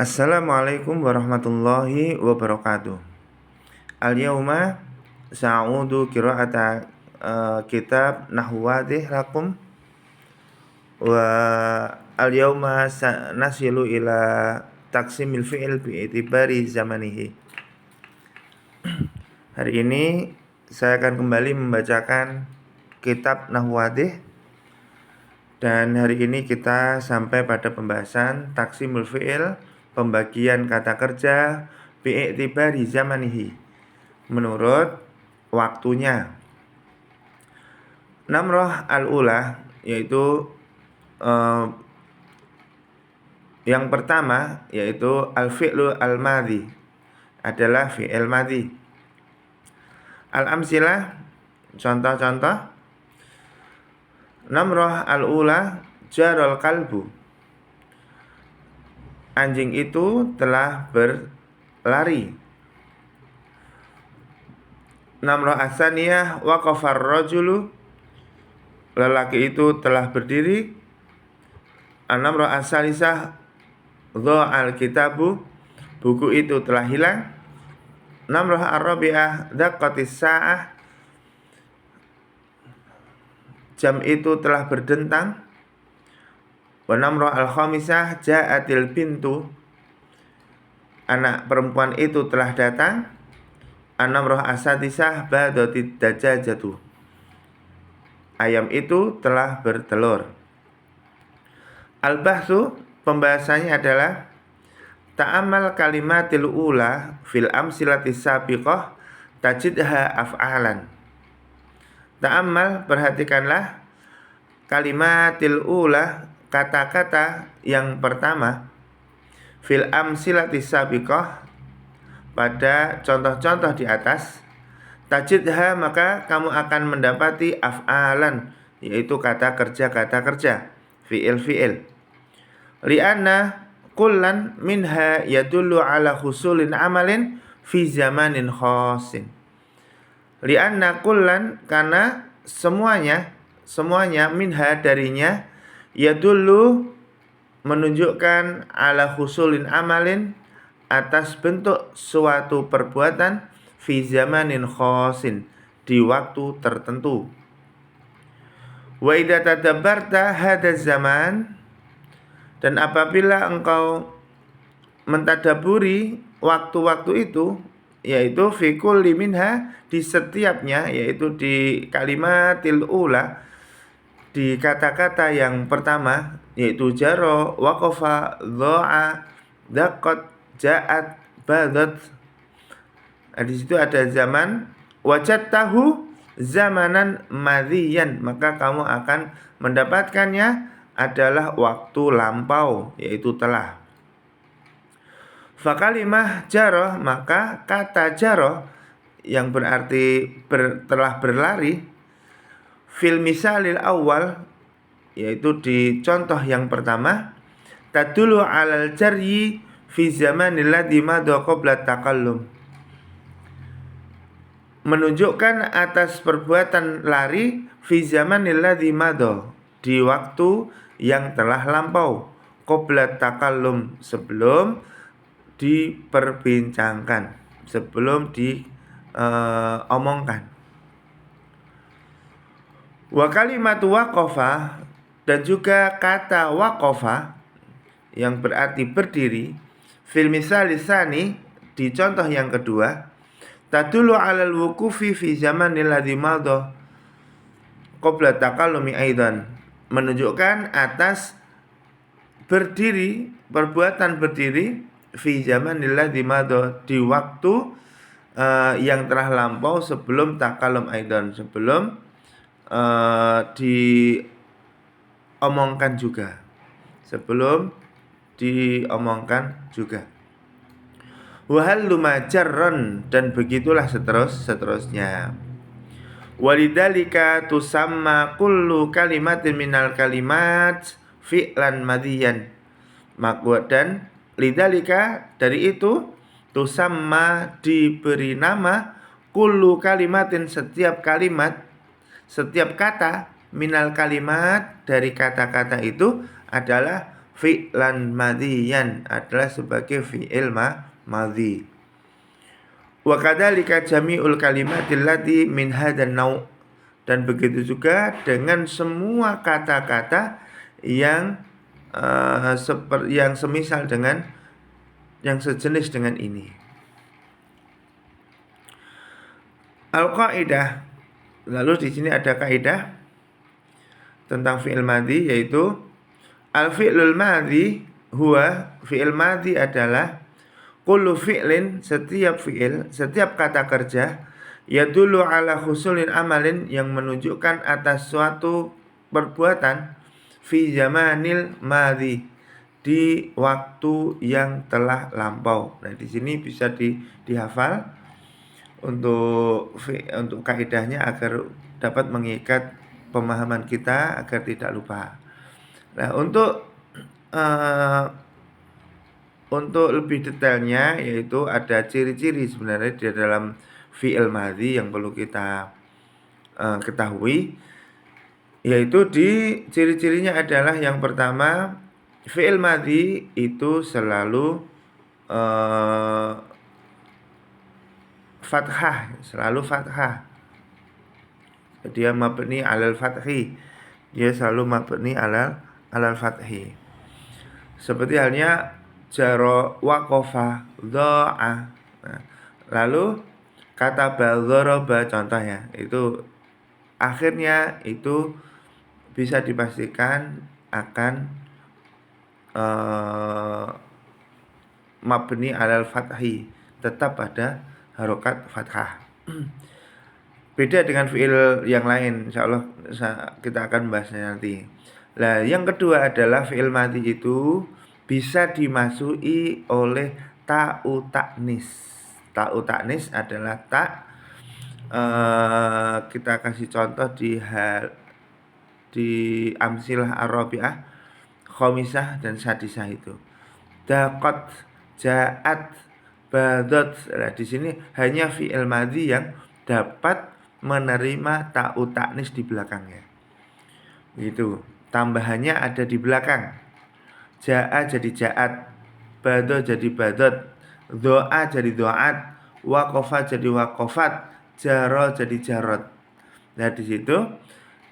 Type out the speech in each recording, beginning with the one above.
Assalamualaikum warahmatullahi wabarakatuh. Al-yawma sa'udu qira'ata kitab Nahwadih lakum wa al-yawma nasilu ila taksimil fi'il bi'itibari zamanihi. Hari ini saya akan kembali membacakan kitab Nahwadih, dan hari ini kita sampai pada pembahasan taksimul fi'il, pembagian kata kerja bi'itibari zamanihi, menurut waktunya. Namroh al-ula, yaitu yang pertama, yaitu al-fi'lu al-madhi, adalah fi'il madhi. Al-amsilah, contoh-contoh. Namroh al-ula jarol kalbu, anjing itu telah berlari. Namroh asaniyah waqafar rajulu, lelaki itu telah berdiri. Namroh asalisah dha'al kitabu, buku itu telah hilang. Namroh ar-rabi'ah daqqatis sa'ah, jam itu telah berdentang. Wa namroh al-khamisah ja'atil bintu, anak perempuan itu telah datang. An-namroh asadisah badotid dajajatu, ayam itu telah bertelur. Al-bahsu, pembahasannya adalah ta'amal kalimatil ula fil amsilatis sabiqah tajidha af'alan. Ta'amal, perhatikanlah, kalimatil ula, kata-kata yang pertama, fil amsilatis sabiqah, pada contoh-contoh di atas, tajidha, maka kamu akan mendapati af'alan, yaitu kata kerja, fi'il. Li'anna kullan minha yadullu ala husulin amalin fi zamanin khosin. Li'anna kullan, karena semuanya minha, darinya, yadullu, menunjukkan, ala husulin amalin, atas bentuk suatu perbuatan, fi zamanin khosin, di waktu tertentu. Wa idza tadabbarta hadaz zaman, dan apabila engkau mentadaburi waktu-waktu itu, yaitu fi kulli minha, di setiapnya, yaitu di kalimatil ula, di kata-kata yang pertama, yaitu jaro, waqafa, dha'a, daqqat, ja'at, badat. Di situ ada zaman. Wajadtahu zamanan madhiyan, maka kamu akan mendapatkannya adalah waktu lampau, yaitu telah. Fakalimah jaroh, maka kata jaroh yang berarti telah berlari, fil misalil awal, yaitu di contoh yang pertama, tadulu alal jaryi fi zamanil ladzi madha qabla takallum, menunjukkan atas perbuatan lari, fi zamanil ladzi madha, di waktu yang telah lampau, qabla takallum, sebelum diperbincangkan, sebelum diomongkan. Wa kalimatu waqafa, dan juga kata waqafa yang berarti berdiri, fil misal lisani, di contoh yang kedua, tadulu alal wukufi fi zamanil ladzi madha qabla takallumi aidan, menunjukkan atas berdiri, perbuatan berdiri, fi zamanil ladzi madha, di waktu yang telah lampau, sebelum takallum aidan, sebelum diomongkan juga, Wahal lumajarron, dan begitulah seterusnya. Walidhalika tusamma kullu kalimatin minal kalimat fi'lan madhiyan, dan lidhalika, dari itu, tusamma, diberi nama, kullu kalimatin, setiap kalimat, setiap kata, minal kalimat, dari kata-kata itu, adalah fi'lan madhiyan adalah sebagai fi'il madhi. Wa kadzalika jami'ul kalimatil lati min hadan nau', dan begitu juga dengan semua kata-kata yang yang semisal dengan yang sejenis dengan ini. Al-qaidah, lalu di sini ada kaidah tentang fi'il madhi, yaitu al-fi'lul madhi huwa, fi'il madhi adalah kullu fi'lin, setiap fi'il, setiap kata kerja, yadullu ala husulin amalin, yang menunjukkan atas suatu perbuatan, fi zamanil madhi, di waktu yang telah lampau. Nah, di sini bisa dihafal untuk kaidahnya agar dapat mengikat pemahaman kita agar tidak lupa. Nah, untuk lebih detailnya, yaitu ada ciri-ciri sebenarnya di dalam fi'il madhi yang perlu kita ketahui, yaitu di ciri-cirinya adalah yang pertama, fi'il madhi itu selalu fathah, selalu fathah. Dia mabni alal fathi, dia selalu mabni alal fathi. Seperti halnya jaro, waqafa, dha'a. Nah, lalu kata dzaraba contohnya, itu akhirnya itu bisa dipastikan akan mabni alal fathi, tetap pada harokat fathah. Beda dengan fi'il yang lain, insyaallah kita akan membahasnya nanti. Nah, yang kedua adalah fi'il madhi itu bisa dimasuki oleh ta'u ta'nis. Ta'u ta'nis adalah kita kasih contoh di amsilah ar-rabi'ah, khamisah dan sadisah itu. Daqat, ja'at, badat. Nah, di sini hanya fi'il madhi yang dapat menerima ta'u ta'nis di belakangnya. Gitu. Tambahannya ada di belakang. Ja'a jadi ja'at, bado jadi badot, doa jadi doat, waqafa jadi waqafat, jaro jadi jarot. Nah, di situ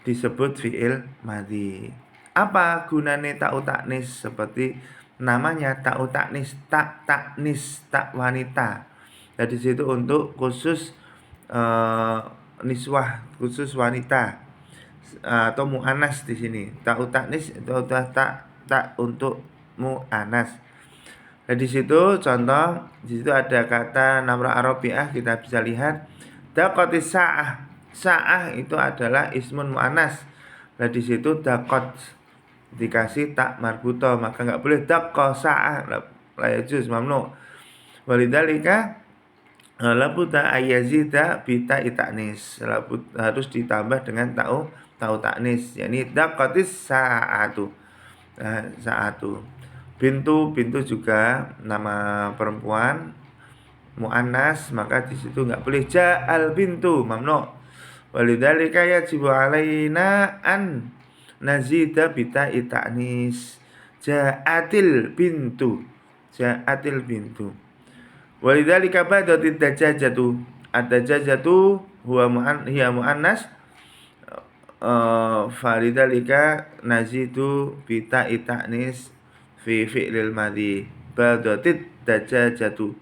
disebut fi'il madhi. Apa gunane ta'u ta'nis? Seperti namanya, ta'u ta'nis, tak ta'nis, tak wanita. Nah, di situ untuk khusus niswah, khusus wanita atau mu'anas di sini. Ta'u ta'nis itu tak untuk mu'anas. Nah, di situ contoh, di situ ada kata namra arabiah, kita bisa lihat daqatis sa'ah. Sa'ah itu adalah ismun mu'anas. Nah, di situ daqat dikasih tak marbuto, maka enggak boleh daqqa sa'ah, la yajuz, mamnu. Walidzalika labuta ayazida bita ita'nis, harus ditambah dengan ta'u ta'nis, yakni daqatis sa'atu. Sa'atu. Bintu juga nama perempuan muannas, maka di situ enggak boleh ja'al bintu, mamnu. Walidzalika yajibu alaina an nazida bita ita'nis, ja'atil bintu, ja'atil bintu. Walidzalika badatid dajajatu, ad-dajajatu hiya muannas, falidzalika nazidu bita ita'nis fi fi'lil madhi, badatid dajajatu.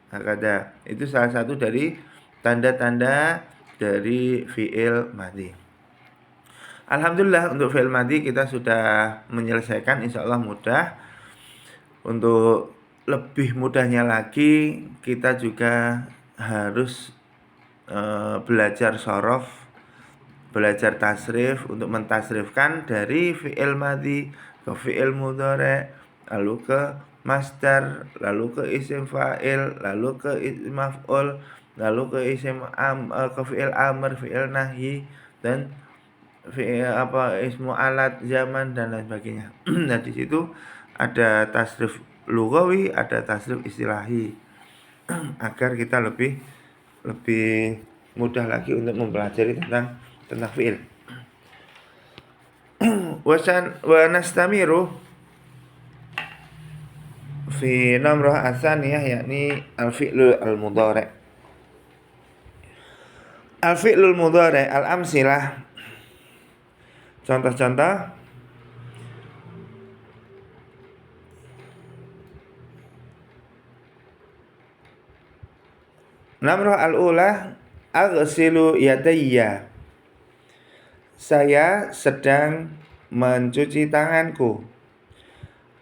Hakada, itu salah satu dari tanda-tanda dari fi'il madhi. Alhamdulillah, untuk fi'il madhi kita sudah menyelesaikan, insyaallah mudah. Untuk lebih mudahnya lagi, kita juga harus belajar shorof, belajar tasrif untuk mentasrifkan dari fi'il madhi ke fi'il mudhari', lalu ke masdar, lalu ke isim fa'il, lalu ke isim maf'ul, lalu ke isim ke fi'il amr, fi'il nahyi, dan fi'il ismu alat, zaman, dan lain sebagainya. Nah, di situ ada tasrif lughawi, ada tasrif istilahi, agar kita lebih mudah lagi untuk mempelajari tentang fi'il. Wa nastamiru, fi namrah asaniyah yakni al-fi'lul al-mudhari'. Al-fi'lul mudhari' al-amsilah. Contoh-contoh: namrah al-ula aghsilu yadayya. Saya sedang mencuci tanganku.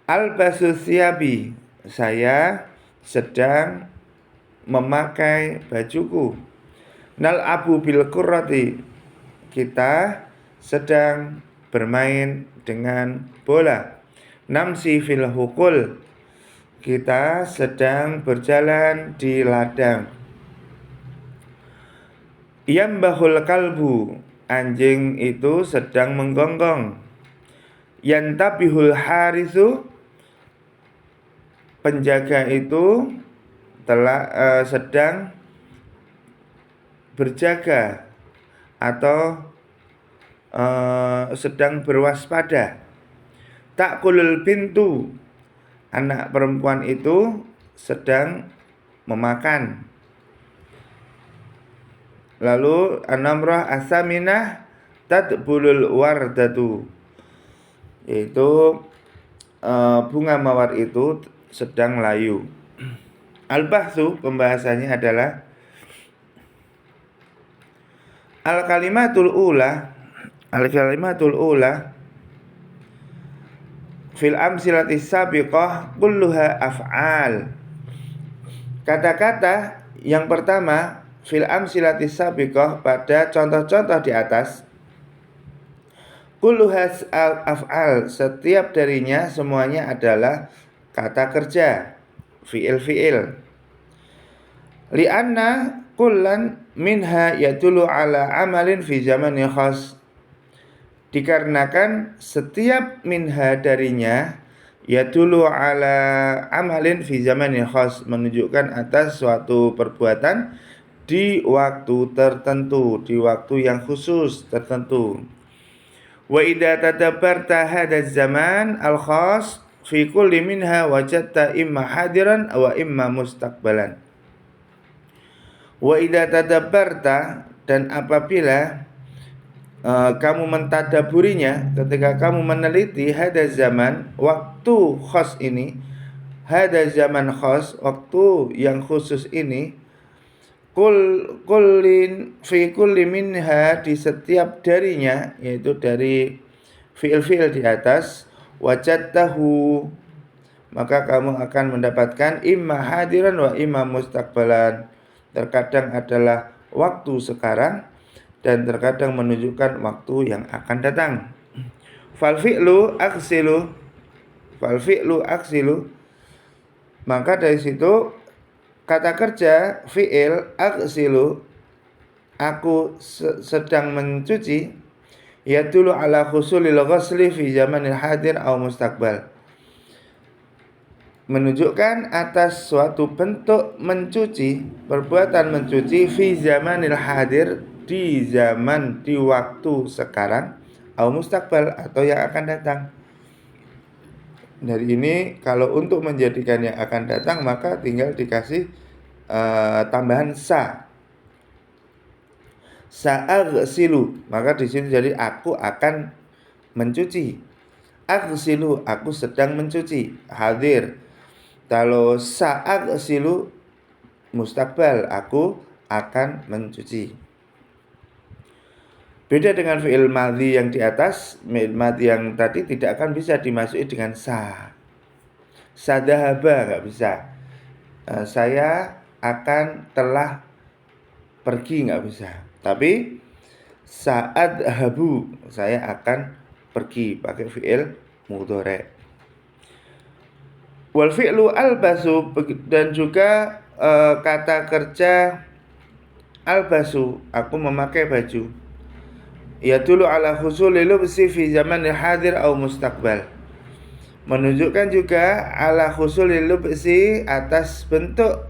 Albasu thiyabi. Saya sedang memakai bajuku. Nal'abu bil qurrati. Kita sedang bermain dengan bola. Namsi fil hukul. Kita sedang berjalan di ladang. Yambahul kalbu. Anjing itu sedang menggonggong. Yantabihul harisu. Penjaga itu telah sedang berjaga atau sedang berwaspada. Ta'kulul bintu. Anak perempuan itu sedang memakan. Lalu an-namrah as-saminah tadbulul wardatu, yaitu bunga mawar itu sedang layu. Al-bahsu, pembahasannya adalah al-kalimatul ula fil amsilati sabiqah kulluha af'al. Kata-kata yang pertama fil amsilati sabiqah pada contoh-contoh di atas, kulluha af'al, setiap darinya semuanya adalah kata kerja, fi'il. Li'anna kullan minha yadullu ala amalin fi zamanin khas. Dikarenakan setiap minha darinya yadullu ala amalin fi zamanin khas, menunjukkan atas suatu perbuatan di waktu tertentu, di waktu yang khusus tertentu. Wa idza tadabbarta hadzal zaman al-khas fi kulli minha wajadta imma hadiran wa imma mustaqbalan. Wa idza tadabbarta, dan apabila kamu mentadaburinya, ketika kamu meneliti hadzal zaman, waktu khas ini, hadzal zaman khas, waktu yang khusus ini, kullin fi kulli minha, di setiap darinya, yaitu dari fi'il di atas, wajadtahu, maka kamu akan mendapatkan imma hadiran wa imma mustaqbalan. Terkadang adalah waktu sekarang dan terkadang menunjukkan waktu yang akan datang. Fal fi'lu aksilu, maka dari situ kata kerja fi'il aksilu, aku sedang mencuci, yadullu ala khusulil ghusli fi zamanil hadir au mustaqbal, menunjukkan atas suatu bentuk mencuci, perbuatan mencuci, fi zamanil hadir, di zaman, di waktu sekarang, au mustaqbal, atau yang akan datang. Dari ini kalau untuk menjadikan yang akan datang, maka tinggal dikasih tambahan sa'aghsilu, maka di sini jadi aku akan mencuci. Aghsilu, aku sedang mencuci, hadir. Kalau sa'aghsilu mustaqbal, aku akan mencuci. Beda dengan fi'il madhi yang di atas, fi'il madhi yang tadi tidak akan bisa dimasuki dengan sadahaba, nggak bisa. Saya akan telah pergi, nggak bisa. Tapi sa'adhabu, saya akan pergi, pakai fi'il mudhari'. Wal fi'lu albasu, dan juga kata kerja albasu, aku memakai baju, yadullu ala husulil lubsi fi zamanil hadir au mustaqbal, menunjukkan juga ala husulil lubsi, atas bentuk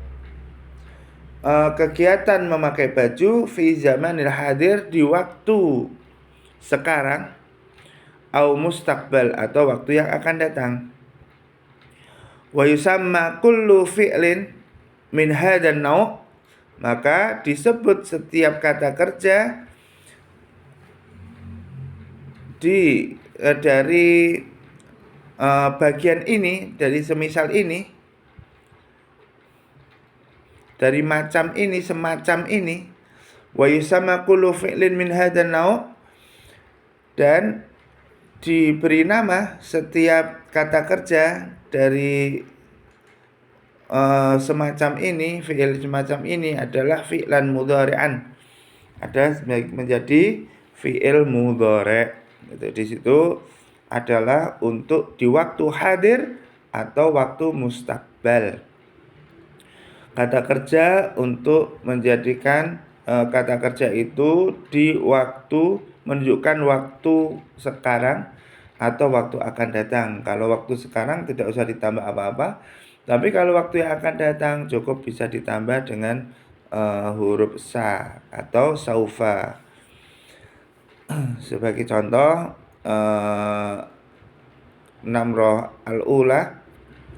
kegiatan memakai baju, fi zamanil hadir, di waktu sekarang, au mustaqbal, atau waktu yang akan datang. Wa yusamma kullu fi'lin min hadan nau', maka disebut setiap kata kerja dari bagian ini, dari semisal ini, dari macam ini, semacam ini. Wa yusamma kullu fi'lin min hadan nau', dan diberi nama setiap kata kerja dari semacam ini, fi'il semacam ini adalah fi'lan mudhari'an, ada menjadi fi'il mudhari'. Di situ adalah untuk di waktu hadir atau waktu mustaqbal. Kata kerja untuk menjadikan kata kerja itu di waktu, menunjukkan waktu sekarang atau waktu akan datang. Kalau waktu sekarang tidak usah ditambah apa-apa, tapi kalau waktu yang akan datang cukup bisa ditambah dengan huruf sa atau saufa. Sebagai contoh, namroh al-ula,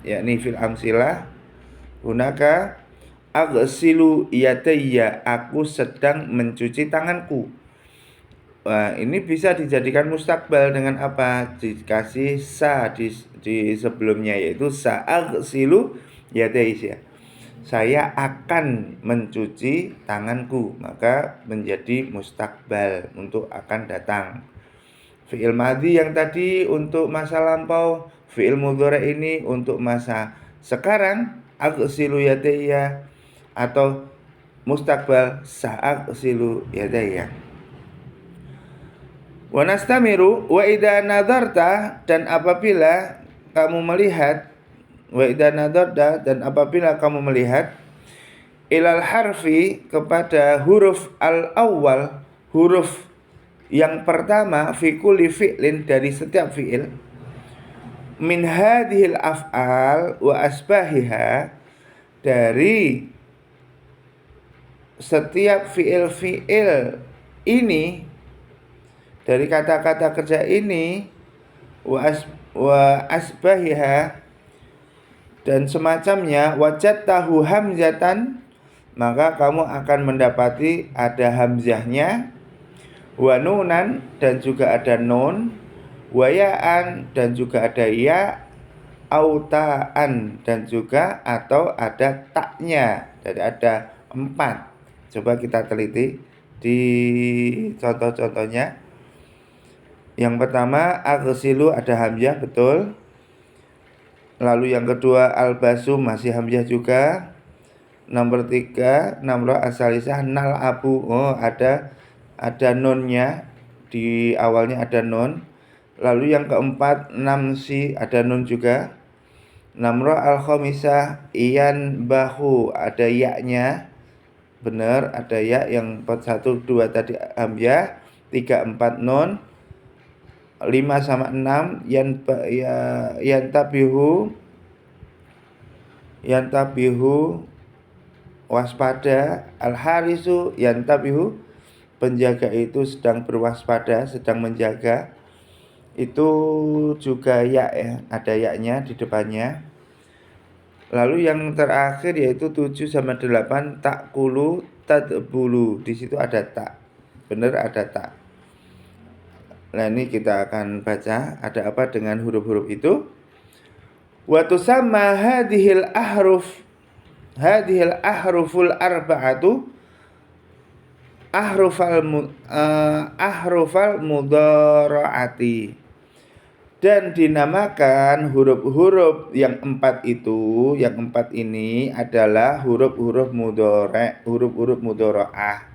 yakni fil amsilah, hunaka aghsilu yadayya, aku sedang mencuci tanganku. Nah, ini bisa dijadikan mustakbal dengan apa? Dikasih sa di sebelumnya, yaitu sa aghsilu yadayya, saya akan mencuci tanganku, maka menjadi mustakbal untuk akan datang. Fi'il madhi yang tadi untuk masa lampau, fi'il mudhari ini untuk masa sekarang, aghsilu yadayya, atau mustakbal sa'aghsilu yadayya. Wa nastamiru wa idza nadarta, dan apabila kamu melihat, wa idza nadarta, dan apabila kamu melihat, ilal harfi, kepada huruf al-awwal, huruf yang pertama, fi kulli fi'lin, dari setiap fi'il, min hadhil af'al wa asbahiha, dari setiap fi'il-fi'il ini, dari kata-kata kerja ini, wa asbahiha, dan semacamnya, wajadtahu hamzatan, maka kamu akan mendapati ada hamzahnya, wa nunan, dan juga ada nun, wa ya'an, dan juga ada ya, autaan, dan juga atau ada taknya. Jadi ada 4. Coba kita teliti di contoh-contohnya. Yang pertama, aghsilu, ada hamzah, betul. Lalu yang kedua, albasu, masih hamzah juga. Nomor 3, namro asalisah, nal abu, ada nunnya, di awalnya ada nun. Lalu yang keempat, namsi, ada nun juga. Namro al-khamisah, iyan bahu, ada yaknya, benar, ada ya. Yang 1, 2 tadi hamzah, 3, 4 nun, 5 sama 6 yantabihu waspada, al-harisu yantabihu, penjaga itu sedang berwaspada, sedang menjaga. Itu juga ya, ada yaknya di depannya. Lalu yang terakhir yaitu 7 sama 8, takulu tadbulu, di situ ada tak, benar, ada tak. Nah, ini kita akan baca ada apa dengan huruf-huruf itu. Wa tusamma hadhil ahruful arba'atu ahrufal mudhara'ati, dan dinamakan huruf-huruf yang 4 itu, yang 4 ini adalah huruf-huruf mudhari', huruf-huruf mudhara'ah.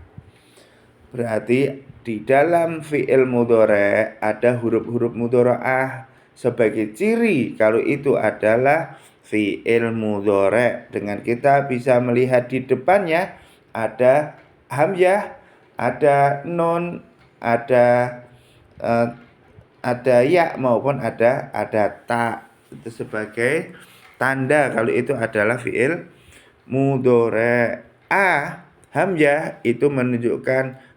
Berarti di dalam fi'il mudhari' ada huruf-huruf mudhara'ah sebagai ciri kalau itu adalah fi'il mudhari'. Dengan kita bisa melihat di depannya ada hamzah, ada nun, ada ya maupun ada ta. Itu sebagai tanda kalau itu adalah fi'il mudhari'. Hamzah itu menunjukkan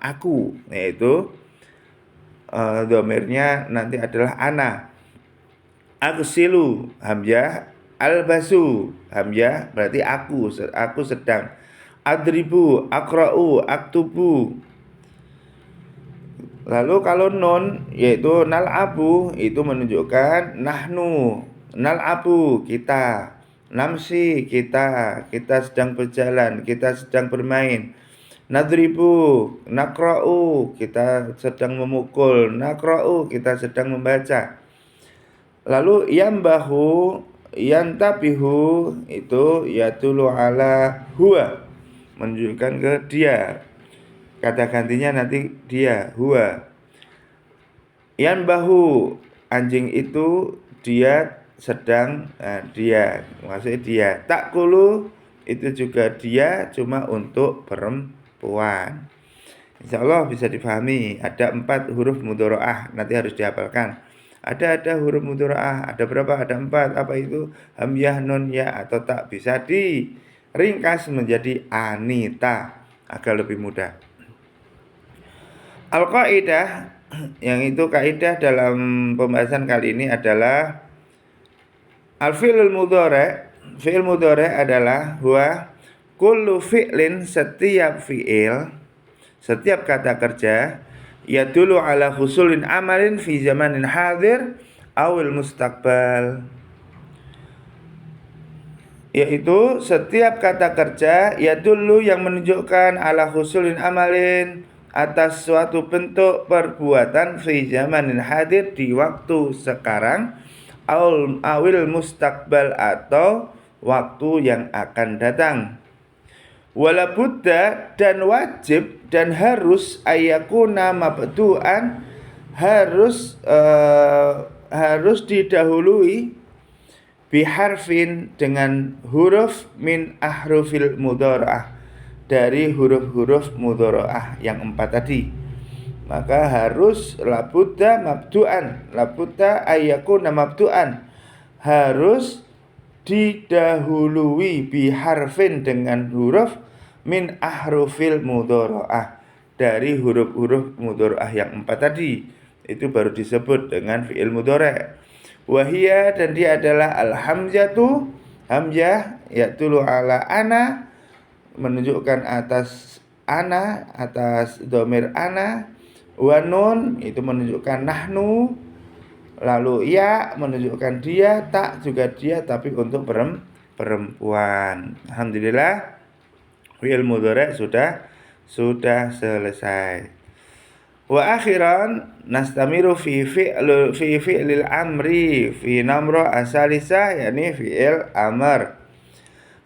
aku, yaitu dhamirnya nanti adalah ana. Aghsilu hamzah, albasu hamzah berarti aku sedang. Adribu, akra'u, aktubu. Lalu kalau nun yaitu nal'abu itu menunjukkan nahnu, nal'abu kita, namsi kita sedang berjalan, kita sedang bermain. Nadribu, nakra'u kita sedang memukul, nakra'u kita sedang membaca. Lalu yambahu, yantabihu itu yatulu ala huwa menunjukkan ke dia. Kata gantinya nanti dia, huwa. Yanbahu, anjing itu dia sedang, dia maksudnya dia. Takulu itu juga dia, cuma untuk perempuan. Insya Allah bisa dipahami. Ada 4 huruf mudharaah, nanti harus dihafalkan. Ada huruf mudharaah, ada berapa? Ada 4. Apa itu? Hamzah, nun, ya atau tak. Bisa diringkas menjadi Anita agar lebih mudah. Al-qaidah, yang itu kaidah dalam pembahasan kali ini adalah al-fi'lul mudhari'. Fi'il mudhari' adalah huwa kullu fi'lin, setiap fi'il, setiap kata kerja yadullu ala husulin amalin fi zamanin hadir awil mustaqbal, yaitu setiap kata kerja yadullu yang menunjukkan ala husulin amalin atas suatu bentuk perbuatan fi zamanin hadir di waktu sekarang awil mustaqbal atau waktu yang akan datang. Wala budda, dan wajib dan harus ayakuna mabdu'an, harus didahului biharfin dengan huruf min ahrufil mudharaah, dari huruf-huruf mudharaah yang 4 tadi. Maka harus labudda mabdu'an, labudda ayyakuna mabdu'an, harus didahului biharfin dengan huruf min ahrufil mudharaah, dari huruf-huruf mudharaah yang 4 tadi. Itu baru disebut dengan fi'il mudhari'. Wahia, dan dia adalah al-hamzatu, hamzah yatulu ala ana, menunjukkan atas ana, atas dhamir ana. Wa nun itu menunjukkan nahnu. Lalu ya menunjukkan dia, tak juga dia tapi untuk perempuan. Alhamdulillah, fi'il mudhari' sudah selesai. Wa akhiran nastamiru fi fi'lil amri fi namra asalisa, yakni fi'il amr.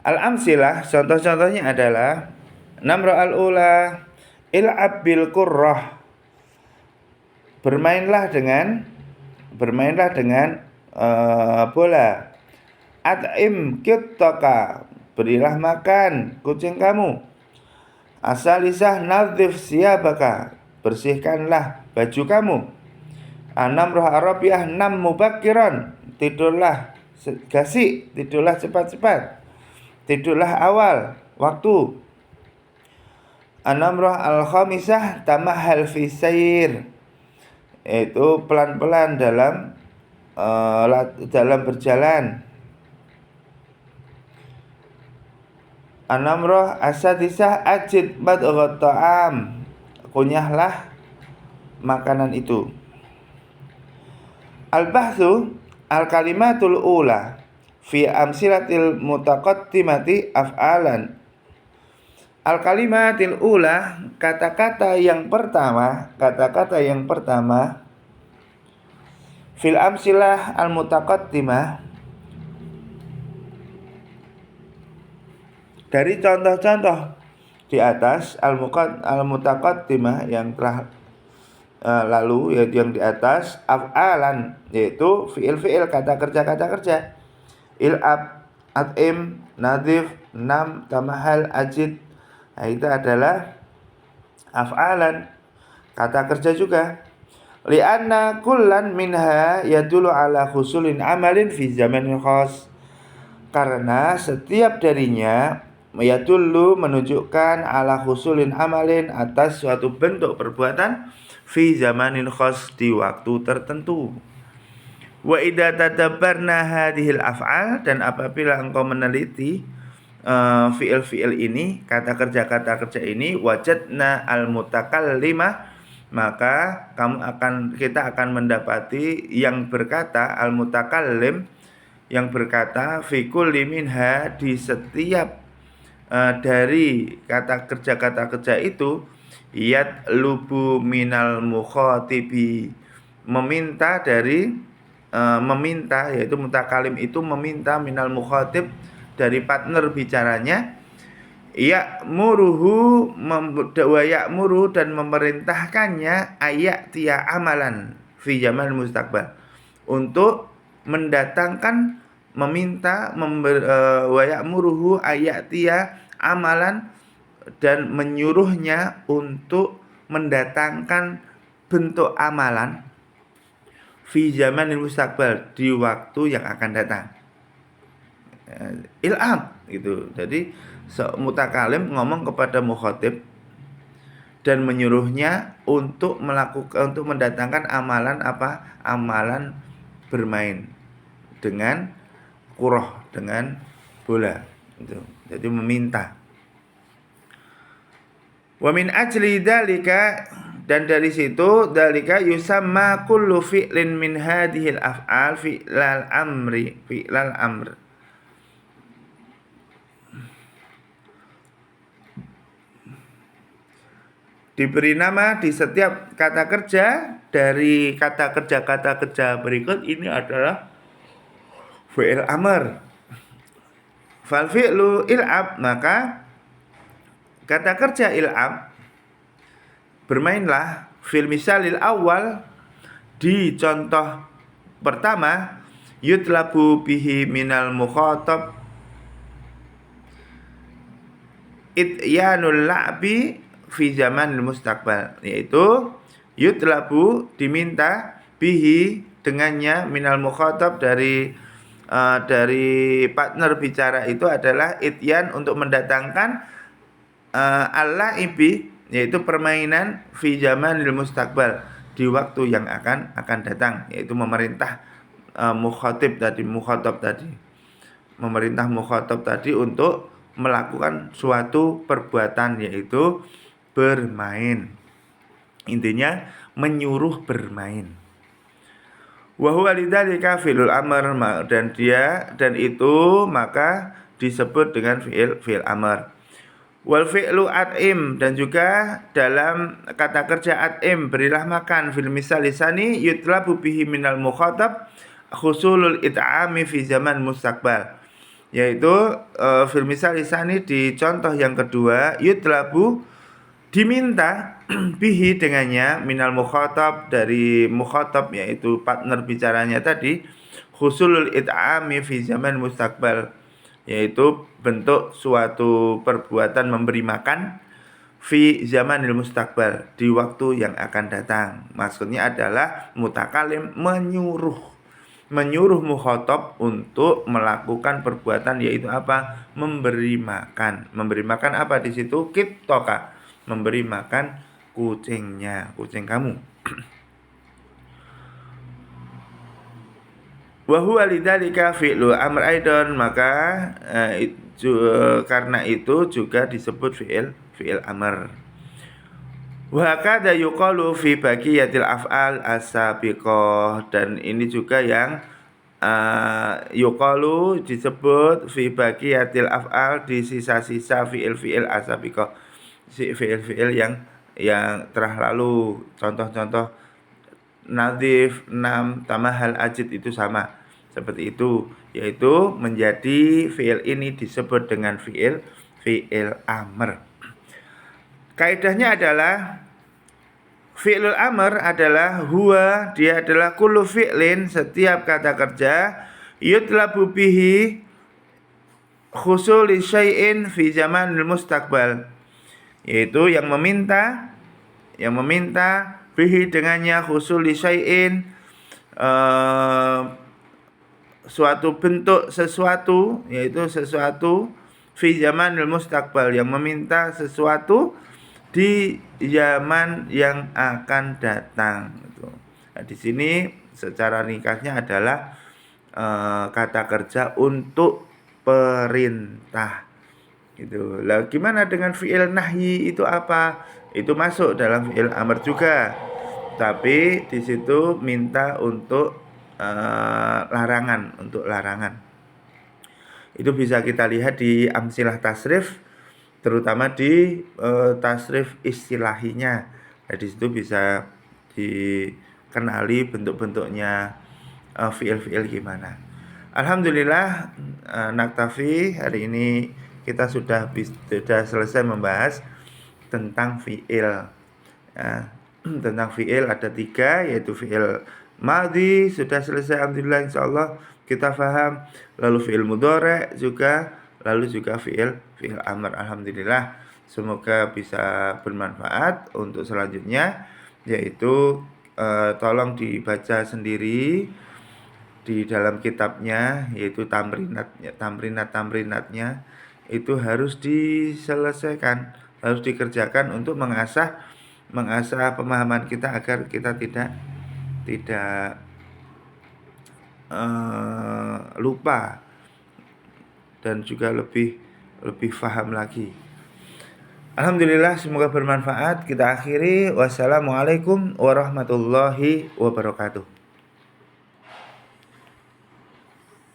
Al-amsilah, contoh-contohnya adalah namra al-ula il'ab bil qurrah, bermainlah dengan bola. At'im kittaka, berilah makan kucing kamu. Asalisah nadhif siyabaka, bersihkanlah baju kamu. Namrah arabiyah nam mubakiran, tidurlah gasik, tidurlah cepat-cepat, tidurlah awal waktu. Namrah al-khamisah tamahal fi sayr, itu pelan-pelan dalam berjalan. An-namrah as-sadisah ajid madghat ta'am, kunyahlah makanan itu. Al-bahthu al-kalimatul ula fi amsilatil mutaqaddimati af'alan. Al-kalimatil ula, kata-kata yang pertama fil amsilah al-mutaqaddimah, dari contoh-contoh di atas al-mutaqaddimah yang telah lalu, yaitu yang di atas, af'alan yaitu fi'il kata kerja. Il'ab, at'im, nadhif, nam, tamahal, ajid, nah, itu adalah af'alan, kata kerja juga. Li'anna kullan minha yadullu ala husulin amalin fi zamanin khas, karena setiap darinya yadullu menunjukkan ala husulin amalin atas suatu bentuk perbuatan fi zamanin khas di waktu tertentu. Wa idza tadabbarna hadhil af'al, dan apabila engkau meneliti fiil-fiil ini, kata kerja ini, wajadna al-mutakallima, maka kita akan mendapati yang berkata, al-mutakallim, yang berkata, fi kulli minha, di setiap dari kata kerja itu, yatlubu minal mukhatibi, meminta dari yaitu mutakalim itu meminta minal mukhatib, dari partner bicaranya, ya'muruhu wa ya'muru, dan memerintahkannya, tiya amalan fi zaman mustaqbal, untuk mendatangkan, meminta, wa ya'muruhu tiya amalan, dan menyuruhnya untuk mendatangkan bentuk amalan fi zaman mustaqbal, di waktu yang akan datang. Ilham gitu. Jadi mutakalim ngomong kepada mukhatib dan menyuruhnya untuk mendatangkan amalan apa? Amalan bermain dengan kuroh, dengan bola gitu. Jadi meminta. Wa min ajli dalika, dan dari situ, dalika yusamma kullu fi'lin min hadhil af'al fi'lal amr. Diberi nama di setiap kata kerja dari kata kerja berikut ini adalah fi'il amr. Fal fi'lu il'ab, maka kata kerja il'ab, bermainlah, fil misalil awal, di contoh pertama, yutlabu bihi minal mukhatab ityanul la'bi fi zamanil mustaqbal, yaitu yutlabu, diminta, bihi, dengannya, minal mukhatab, dari partner bicara itu adalah ityan, untuk mendatangkan al-la'ibi, yaitu permainan, fi zamanil mustaqbal, di waktu yang akan datang, yaitu memerintah mukhatab tadi memerintah mukhatab tadi untuk melakukan suatu perbuatan, yaitu bermain. Intinya menyuruh bermain. Wa huwa lidzalika fi'lul amr, dan itu maka disebut dengan fi'il amr. Wal fi'lu at'im, dan juga dalam kata kerja at'im, berilah makan, fil misal lisani yutlabu bihi minal mukhatab husulul it'ami fi zaman mustaqbal, yaitu fil misal lisani, di contoh yang kedua, yutlabu, diminta, bihi, dengannya, minal mukhatab, dari mukhatab, yaitu partner bicaranya tadi, husulul it'ami fi zaman mustaqbal, yaitu bentuk suatu perbuatan memberi makan, fi zamanil mustaqbal, di waktu yang akan datang. Maksudnya adalah mutakalim menyuruh mukhatab untuk melakukan perbuatan, yaitu apa? Memberi makan. Memberi makan apa di situ? Kittoka, memberi makan kucingnya, kucing kamu. Wa huwa lidzalika fi'lu amr aidan, maka karena itu juga disebut fi'il amr. Wa kada yuqalu fi baqiyatil af'al as-sabiqah, dan ini juga yang yuqalu disebut fi baqiyatil af'al, di sisa-sisa fi'il as-sabiqah, fi'il yang telah lalu. Contoh-contoh nadhif, nam, tamahal, ajid itu sama seperti itu, yaitu menjadi fi'il ini disebut dengan fi'il amr. Kaidahnya adalah fi'lul amr adalah huwa, dia adalah kullu fi'lin, setiap kata kerja, yutlabu bihi husuli syai'in fi zamanil mustaqbal, yaitu yang meminta bihi, dengannya, husuli syai'in, suatu bentuk sesuatu, yaitu sesuatu, fi zamanil mustaqbal, yang meminta sesuatu di zaman yang akan datang. Nah, di sini secara ringkasnya adalah kata kerja untuk perintah. Gitu. Lah gimana dengan fi'il nahyi itu apa? Itu masuk dalam fi'il amr juga. Tapi di situ minta untuk larangan, untuk larangan. Itu bisa kita lihat di amsilah tasrif, terutama di tasrif istilahinya. Nah, di situ bisa dikenali bentuk-bentuknya fiil-fiil gimana. Alhamdulillah, naktafi hari ini kita sudah selesai membahas tentang fiil. Ya, tentang fiil ada 3, yaitu fiil madhi sudah selesai, alhamdulillah, insyaallah kita paham. Lalu fiil mudhari juga, lalu juga fiil amr, alhamdulillah. Semoga bisa bermanfaat untuk selanjutnya, yaitu tolong dibaca sendiri di dalam kitabnya, yaitu tamrinatnya itu harus diselesaikan, harus dikerjakan untuk mengasah pemahaman kita agar kita tidak lupa dan juga lebih paham lagi. Alhamdulillah, semoga bermanfaat. Kita akhiri. Wassalamualaikum warahmatullahi wabarakatuh.